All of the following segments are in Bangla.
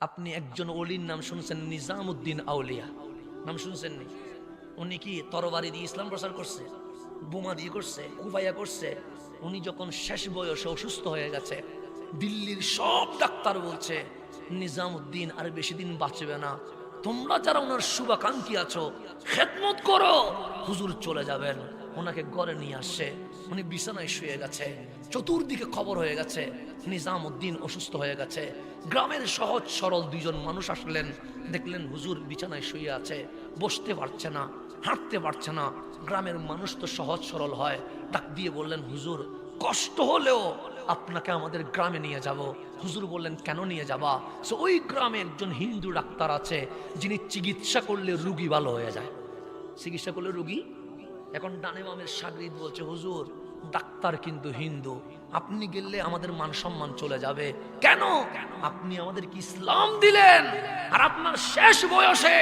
আপনি একজন ওলির নাম শুনছেন, নিজামউদ্দিন আউলিয়া নাম শুনছেন নি? উনি কি তরবারি দিয়ে ইসলাম প্রচার করছে, বোমা দিয়ে করছে, কুফাইয়া করছে? উনি যখন শেষ বয়সে অসুস্থ হয়ে গেছে, দিল্লির সব ডাক্তার বলছে নিজামউদ্দিন আর বেশি দিন বাঁচবে না, তোমরা যারা ওনার শুভাকাঙ্ক্ষী আছো খেদমত করো, হুজুর চলে যাবেন। ওনাকে ঘরে নিয়ে আসছে, উনি বিছানায় শুয়ে গেছে, চতুর্দিকে খবর হয়ে গেছে নিজামউদ্দিন অসুস্থ হয়ে গেছে। গ্রামের সহজ সরল দুইজন মানুষ আসলেন, দেখলেন হুজুর বিছানায় শুয়ে আছে, বসতে পারছে না, হাঁটতে পারছে না। গ্রামের মানুষ তো সহজ সরল হয়, ডাক দিয়ে বললেন হুজুর কষ্ট হলেও আপনাকে আমাদের গ্রামে নিয়ে যাব। হুজুর বললেন কেন নিয়ে যাবা? সো ওই গ্রামে একজন হিন্দু ডাক্তার আছে যিনি চিকিৎসা করলে রুগী ভালো হয়ে যায়, চিকিৎসা করলে রুগী। এখন ডানে বামের সাগরিদ বলছে হুজুর ডাক্তার কিন্তু হিন্দু, আপনি গেলে আমাদের মান সম্মান চলে যাবে। কেন? আপনি আমাদেরকে ইসলাম দিলেন, আর আপনার শেষ বয়সে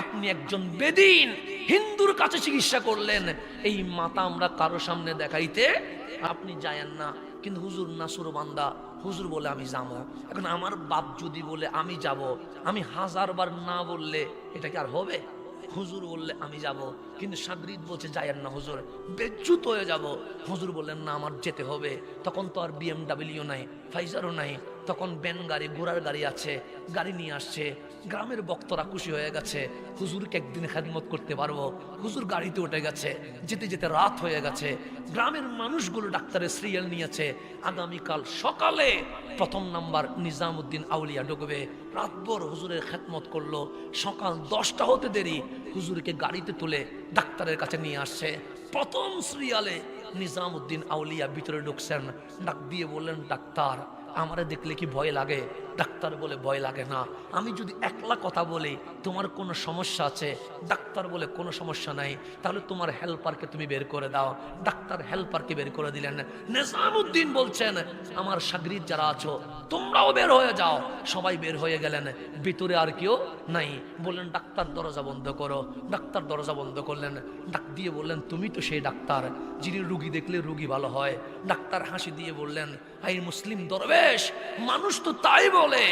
আপনি একজন বেদিন হিন্দুর কাছে চিকিৎসা করলেন। এই মাথা আমরা কারো সামনে দেখাইতে আপনি যায়েন না। কিন্তু হুজুর নাসুর বান্দা, হুজুর বলে আমি যাবো। এখন আমার বাপ যদি বলে আমি যাব, আমি 1000 বার না বললে এটা কি আর হবে? হুজুর বললে আমি যাব, কিন্তু সাগরিদ বলছে যায়েন না হুজুর, বেজ্জুত হয়ে যাব। হুজুর বললেন না আমার যেতে হবে। তখন তো আর BMW নাই, ফাইজারও নাই, তখন ব্যান গাড়ি ঘোড়ার গাড়ি আছে, গাড়ি নিয়ে আসছে। গ্রামের বক্তরা খুশি হয়ে গেছে, হুজুরকে একদিন খেদমত করতে পারবো। হুজুর গাড়িতে উঠে গেছে, যেতে যেতে রাত হয়ে গেছে। গ্রামের মানুষগুলো ডাক্তারের সিরিয়াল নিয়েছে, আগামীকাল সকালে প্রথম নাম্বার নিজামউদ্দিন আউলিয়া ঢুকবে। রাতভর হুজুরের খেদমত করলো, সকাল 10টা হতে দেরি হুজুরকে গাড়িতে তুলে ডাক্তারের কাছে নিয়ে আসছে। প্রথম সিরিয়ালে নিজামউদ্দিন আউলিয়া ভিতরে ঢুকছেন, ডাক দিয়ে বললেন ডাক্তার আমারে দেখলে কি ভয় লাগে? ডাক্তার বলে ভয় লাগে না। আমি যদি একলা কথা বলি তোমার কোনো সমস্যা আছে? ডাক্তার বলে কোনো সমস্যা নাই, তাহলে তোমার হেল্পারকে তুমি বের করে দাও। ডাক্তার হেল্পারকে বের করে দিলেন। নিজামউদ্দিন বলছেন আমার সাগরিদ যারা আছো তোমরাও বের হয়ে যাও। সবাই বের হয়ে গেলেন, ভিতরে আর কেউ নাই। বললেন ডাক্তার দরজা বন্ধ করো। ডাক্তার দরজা বন্ধ করলেন, ডাক দিয়ে বললেন তুমি তো সেই ডাক্তার যিনি রুগী দেখলে রুগী ভালো হয়। ডাক্তার হাসি দিয়ে বললেন আই মুসলিম দরবেশ, মানুষ তো তাই বলে,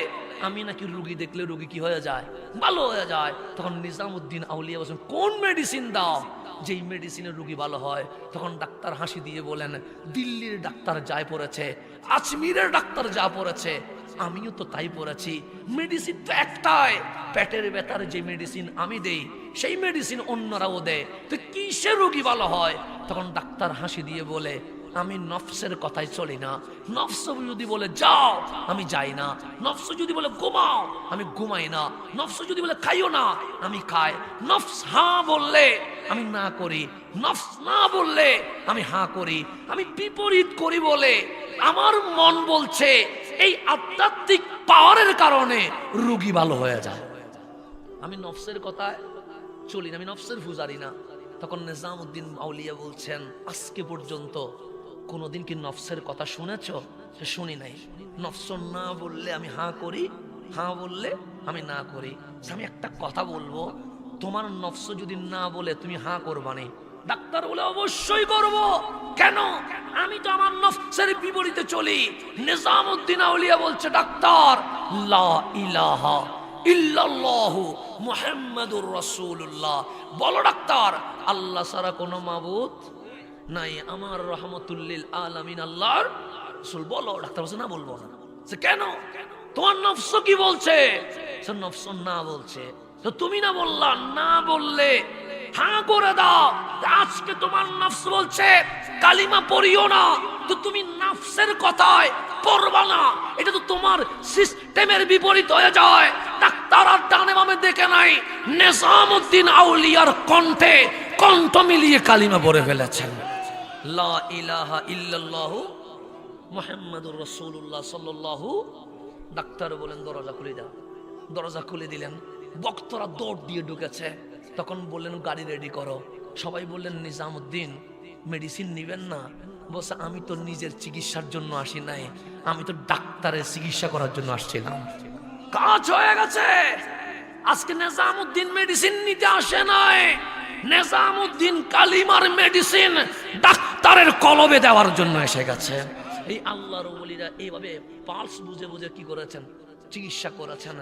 আমি নাকি রুগী দেখলে রুগী কি হয়ে যায়? ভালো হয়ে যায়। তখন নিজামউদ্দিন আউলিয়া বলেন কোন মেডিসিন দাও যেই মেডিসিনের রুগী ভালো হয়? তখন ডাক্তার হাসি দিয়ে বলেন দিল্লির ডাক্তার যায় পড়েছে, আজমিরের ডাক্তার যা পড়েছে আমিও তো তাই পড়েছি। মেডিসিন তো একটাই, পেটের ব্যথার যে মেডিসিন আমি দেই সেই মেডিসিন অন্যরাও দেয়, তো কিসের রোগী ভালো হয়? তখন ডাক্তার হাসি দিয়ে বলে আমি নফসের কথাই চলি না। নফস যদি বলে যাও আমি যাই না, নফস যদি বলে ঘুমাও আমি ঘুমাই না, নফস যদি বলে খাইও না আমি খাই। নফস হ্যাঁ বললে আমি না করি, নফস না বললে আমি হ্যাঁ করি। আমি বিপরীত করি বলে আমার মন বলছে এই আধ্যাত্মিক পাওয়ারের কারণে রোগী ভালো হয়ে যায়। আমি নফসের কথায় চলি না, আমি নফসের পূজারি না। তখন নিজামউদ্দিন আউলিয়া বলছেন আজকে পর্যন্ত কোনোদিন কি নফসের কথা শুনেছ? শুনি নাই। নফস না বললে আমি হাঁ করি, হাঁ বললে আমি না করি। আমি একটা কথা বলবো, তোমার নফস যদি না বলে তুমি হাঁ করবানি? ডাক্তার বলে অবশ্যই করব। কেন? আমি তো আমার নফসের বিপরীতে চলি। নিজামউদ্দিন আউলিয়া বলছে ডাক্তার লা ইলাহা ইল্লাল্লাহু মুহাম্মাদুর রাসূলুল্লাহ, বলো ডাক্তার আল্লাহ ছাড়া কোনো মাবুদ নাই, আমার রহমতুল্লিল আলামিন আল্লাহর রাসূল। বলো। ডাক্তার বলছে না বলবো না। কেন? তোমার নফস কি বলছে? নফস না বলছে, তো তুমি না বললা, না বললে হ্যাঁ করে দাও। আজকে তোমার নফস বলছে কালিমা পড়িও না, তো তুমি নফসের কথায় পড়বা না, এটা তো তোমার সিস্টেমের বিপরীত হয়ে যায়। ডাক্তার আর ডানে বামে দেখে নাই, নিজামউদ্দিন আউলিয়ার কণ্ঠে কণ্ঠ মিলিয়ে কালিমা পড়ে ফেলেছেন লা ইলাহা ইল্লাল্লাহু মুহাম্মাদুর রাসূলুল্লাহ সাল্লাল্লাহু। ডাক্তার বলেন দরজা খুলে দাও। দরজা খুলে দিলেন, বক্তরা দৌড় দিয়ে ঢুকেছে। তখন বললেন গাড়ি রেডি করো। সবাই বললেন নিজামউদ্দিন মেডিসিন নিবেন না? বলছে আমি তো নিজের চিকিৎসার জন্য আসি নাই, আমি তো ডাক্তারের চিকিৎসা করার জন্য আসছিলাম। কাজ হয়ে গেছে। আজকে নিজামউদ্দিন মেডিসিন নিতে আসে নাই, নিজামউদ্দিন কালিমার মেডিসিন ডাক্তারের কলবে দেওয়ার জন্য এসে গেছে। এই আল্লাহর ওলিরা এইভাবে পালস বুঝে বুঝে কি করেছেন? চিকিৎসা করেছেন।